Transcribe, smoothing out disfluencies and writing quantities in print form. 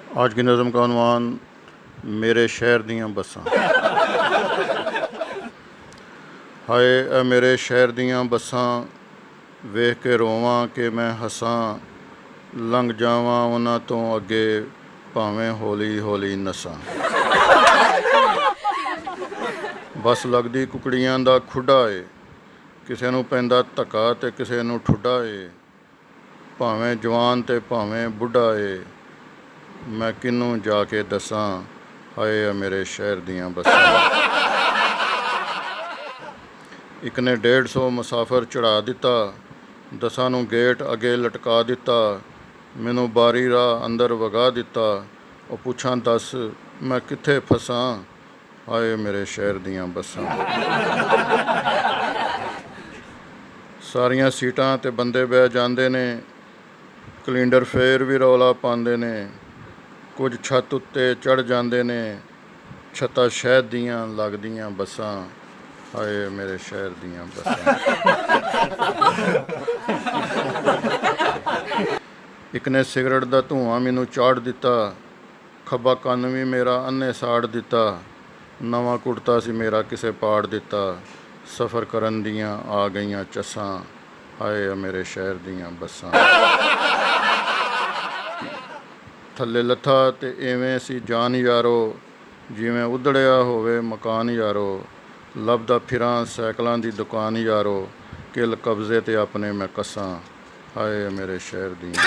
आज की नज़म का उन्वान मेरे शहर दियाँ बसां। हाय ए मेरे शहर दियाँ बसां, वेख के रोवां कि मैं हसां, लंघ जावां उन्हां तों अगे भावें हौली हौली नसां। बस लगदी कुकड़ियां दा खुडा ए, किसे नूं पैंदा धक्का ते किसे नूं ठुड्डा ए, भावें जवान ते भावें बुढ़ा ए, मैं किनूं जाके दसां, हाय आ मेरे शहर दियां बसां। एक ने 150 मुसाफिर चढ़ा दिता, 10 नूं गेट अगे लटका दिता, मैनू बारी राह अंदर वगा दिता, ਉਹ ਪੁੱਛਾਂ दस मैं कित्थे फसां, हाय मेरे शहर दियां बसां। सारियां सीटां ते बंदे बह जांदे ने, कलिंडर फेर भी रौला पांदे ने, कुछ छत उत्ते चढ़ जांदे ने, छत्तां शहद दियां लगदियां बसां, हाय मेरे शहर दियां बसां। एक ने सिगरट दा धुआं मैनू चाड़ दिता, खब्बा ਕੰਨ भी मेरा अन्ने साड़ दिता, नवां कुड़ता सी मेरा किसे पाड़ दिता, सफ़र करन दियां आ गईयां चस्सां, हाय मेरे शहर दियां बसां। थल्ले लथा ते इवें सी जान यारो, जिवें उधड़िया होवे मकान यारो, लभदा फिरां सैकलां दी दुकान यारो, किल कब्जे ते अपने मैं कसां, हाय मेरे शहर दियां।